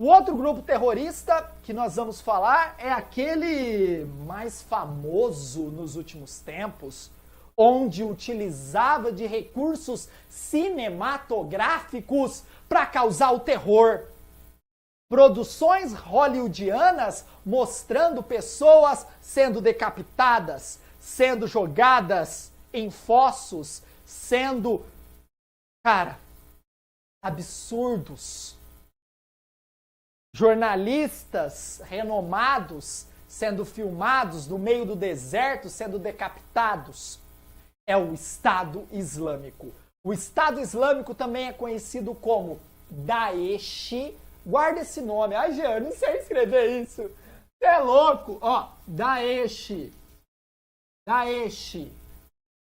O outro grupo terrorista que nós vamos falar é aquele mais famoso nos últimos tempos, onde utilizava de recursos cinematográficos para causar o terror. Produções hollywoodianas mostrando pessoas sendo decapitadas, sendo jogadas em fossos, sendo, absurdos. Jornalistas renomados sendo filmados no meio do deserto, sendo decapitados. É o Estado Islâmico. O Estado Islâmico também é conhecido como Daesh. Guarda esse nome. Ai, Jean, eu não sei escrever isso. Você é louco. Ó, Daesh. Daesh.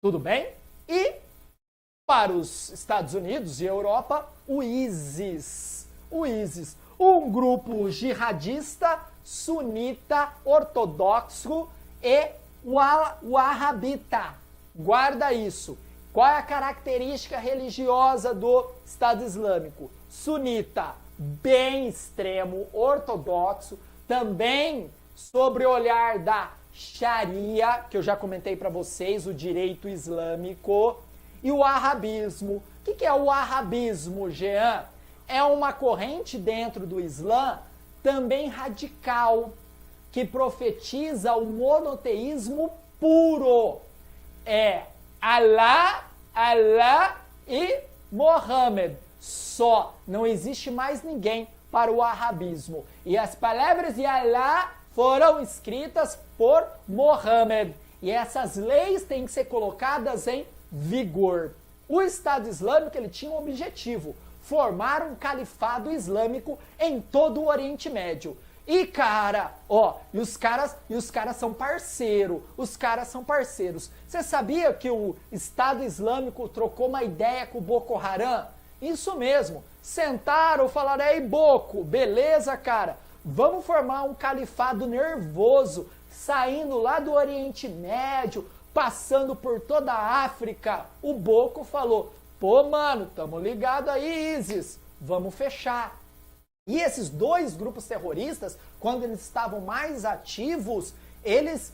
Tudo bem? E para os Estados Unidos e Europa, o ISIS. O ISIS. Um grupo jihadista, sunita, ortodoxo e wahhabita. Guarda isso. Qual é a característica religiosa do Estado Islâmico? Sunita, bem extremo, ortodoxo, também sobre o olhar da Sharia, que eu já comentei para vocês, o direito islâmico, e o wahhabismo. O que é o wahhabismo, Jean? É uma corrente dentro do Islã também radical, que profetiza o monoteísmo puro. É Allah, Allah e Mohammed. Só. Não existe mais ninguém para o wahhabismo. E as palavras de Allah foram escritas por Mohammed. E essas leis têm que ser colocadas em vigor. O Estado Islâmico ele tinha um objetivo: formar um califado islâmico em todo o Oriente Médio. E os caras são parceiros. Os caras são parceiros. Você sabia que o Estado Islâmico trocou uma ideia com o Boko Haram? Isso mesmo. Sentaram, falaram: "Ei, Boko, beleza, cara? Vamos formar um califado nervoso, saindo lá do Oriente Médio, passando por toda a África." O Boko falou: "Pô, mano, tamo ligado aí, ISIS, vamos fechar." E esses dois grupos terroristas, quando eles estavam mais ativos, eles,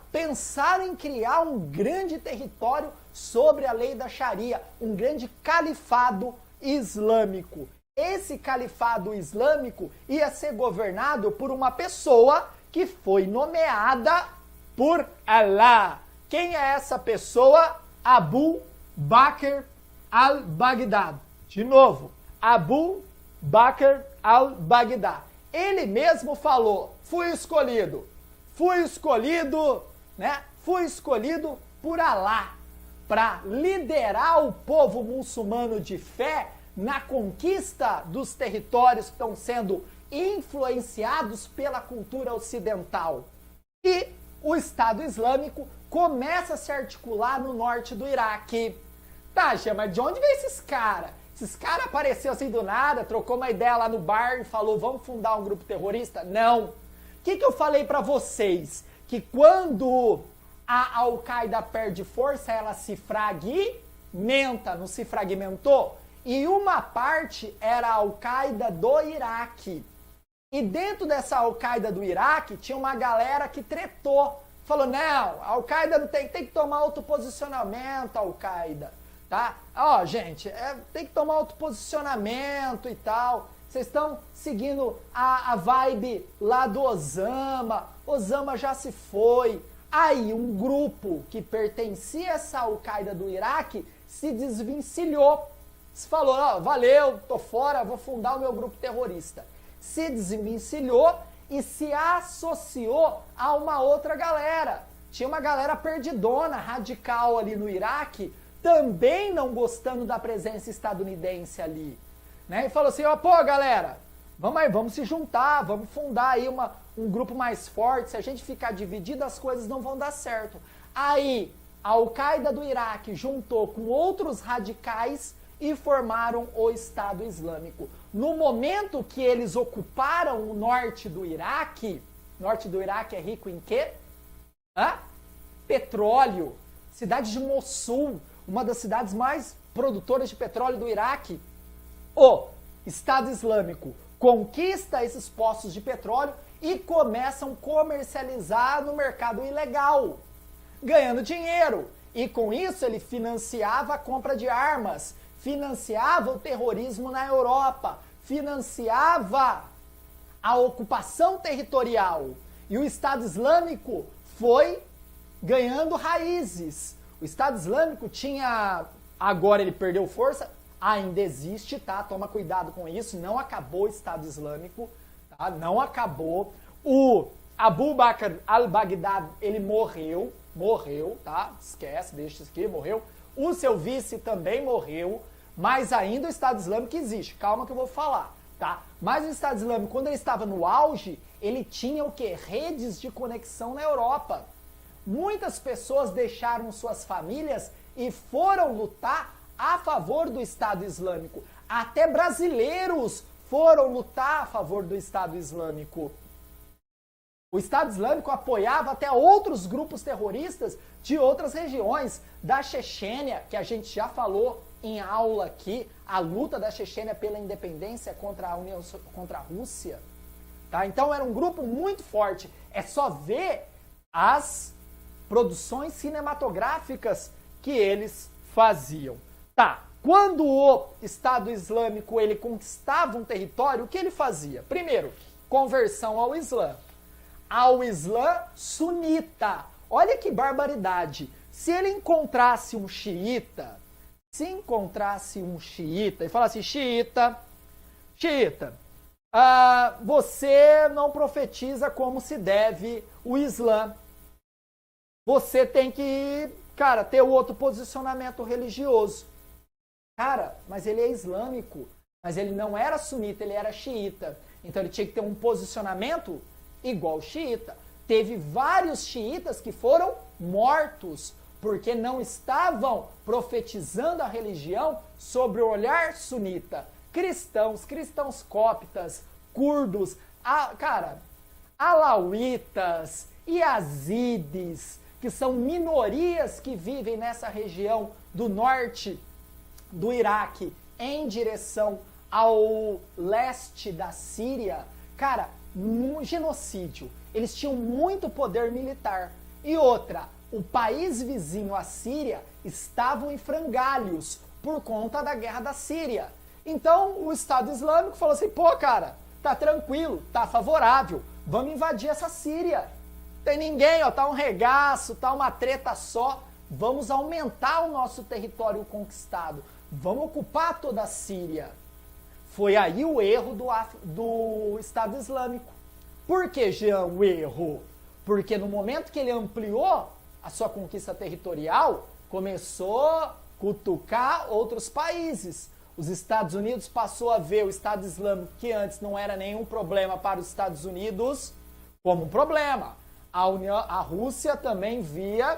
pensaram em criar um grande território sobre a lei da Sharia, um grande califado islâmico. Esse califado islâmico ia ser governado por uma pessoa que foi nomeada por Allah. Quem é essa pessoa? Abu Bakr al-Baghdad. De novo, Abu Bakr al-Baghdad. Ele mesmo falou: fui escolhido por Allah para liderar o povo muçulmano de fé na conquista dos territórios que estão sendo influenciados pela cultura ocidental. E o Estado Islâmico começa a se articular no norte do Iraque. Tá, Gia, mas de onde veio esses caras? Esses caras apareceram assim do nada, trocou uma ideia lá no bar e falou: vamos fundar um grupo terrorista? Não. O que eu falei pra vocês? Que quando a Al-Qaeda perde força, ela se fragmenta, não se fragmentou? E uma parte era a Al-Qaeda do Iraque. E dentro dessa Al-Qaeda do Iraque tinha uma galera que tretou. Falou: não, a Al-Qaeda tem que tomar outro posicionamento, Al-Qaeda. Tá? Ó, gente, tem que tomar outro posicionamento e tal. Vocês estão seguindo a vibe lá do Osama. Osama já se foi. Aí um grupo que pertencia a essa Al-Qaeda do Iraque se desvencilhou. Se falou: ó, valeu, tô fora, vou fundar o meu grupo terrorista. Se desvencilhou e se associou a uma outra galera. Tinha uma galera perdidona, radical ali no Iraque, também não gostando da presença estadunidense ali, né? E falou assim: ó, pô, galera, vamos aí, vamos se juntar, vamos fundar aí um grupo mais forte. Se a gente ficar dividido, as coisas não vão dar certo. Aí, a Al-Qaeda do Iraque juntou com outros radicais e formaram o Estado Islâmico. No momento que eles ocuparam o norte do Iraque é rico em quê? Petróleo. Cidade de Mossul, uma das cidades mais produtoras de petróleo do Iraque. O Estado Islâmico conquista esses poços de petróleo e começam a comercializar no mercado ilegal, ganhando dinheiro. E com isso ele financiava a compra de armas, financiava o terrorismo na Europa, financiava a ocupação territorial. E o Estado Islâmico foi ganhando raízes. O Estado Islâmico tinha... Agora ele perdeu força, ainda existe, tá? Toma cuidado com isso, não acabou o Estado Islâmico, tá? Não acabou. O Abu Bakr al-Baghdadi, ele morreu, tá? Esquece, deixa isso aqui, morreu. O seu vice também morreu, mas ainda o Estado Islâmico existe. Calma que eu vou falar, tá? Mas o Estado Islâmico, quando ele estava no auge, ele tinha o quê? Redes de conexão na Europa. Muitas pessoas deixaram suas famílias e foram lutar a favor do Estado Islâmico. Até brasileiros foram lutar a favor do Estado Islâmico. O Estado Islâmico apoiava até outros grupos terroristas de outras regiões, da Chechênia, que a gente já falou em aula aqui, a luta da Chechênia pela independência contra a Rússia. Tá? Então era um grupo muito forte. É só ver as produções cinematográficas que eles faziam. Tá, quando o Estado Islâmico ele conquistava um território, o que ele fazia? Primeiro, conversão ao Islã sunita. Olha que barbaridade. Se ele encontrasse um xiita, e falasse, xiita, você não profetiza como se deve o Islã. Você tem que, cara, ter outro posicionamento religioso. Cara, mas ele é islâmico, mas ele não era sunita, ele era xiita. Então ele tinha que ter um posicionamento igual xiita. Teve vários xiitas que foram mortos, porque não estavam profetizando a religião sobre o olhar sunita. Cristãos coptas, curdos, alauítas, yazidis, que são minorias que vivem nessa região do norte do Iraque em direção ao leste da Síria. Cara, um genocídio. Eles tinham muito poder militar. E outra, o país vizinho à Síria estavam em frangalhos por conta da guerra da Síria. Então o Estado Islâmico falou assim, pô cara, tá tranquilo, tá favorável, vamos invadir essa Síria. Tem ninguém, ó, tá um regaço, tá uma treta só, vamos aumentar o nosso território conquistado, vamos ocupar toda a Síria. Foi aí o erro do Estado Islâmico. Por que, Jean, o erro? Porque no momento que ele ampliou a sua conquista territorial, começou a cutucar outros países. Os Estados Unidos passou a ver o Estado Islâmico, que antes não era nenhum problema para os Estados Unidos, como um problema. A Rússia também via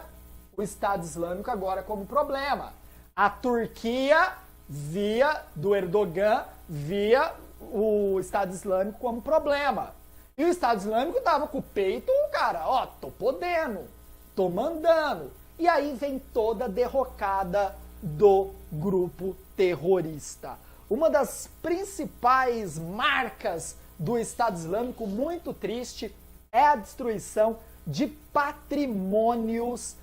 o Estado Islâmico agora como problema. A Turquia via, do Erdogan, via o Estado Islâmico como problema. E o Estado Islâmico tava com o peito, cara, ó, tô podendo, tô mandando. E aí vem toda a derrocada do grupo terrorista. Uma das principais marcas do Estado Islâmico, muito triste, é a destruição de patrimônios,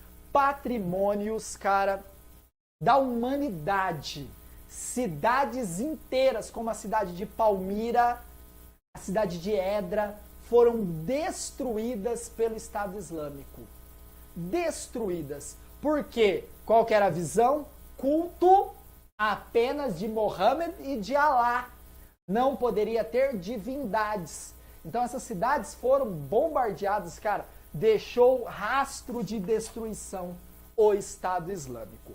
cara, da humanidade. Cidades inteiras, como a cidade de Palmira, a cidade de Edra, foram destruídas pelo Estado Islâmico. Destruídas. Por quê? Qual que era a visão? Culto apenas de Mohammed e de Alá. Não poderia ter divindades. Então essas cidades foram bombardeadas, cara. Deixou rastro de destruição o Estado Islâmico.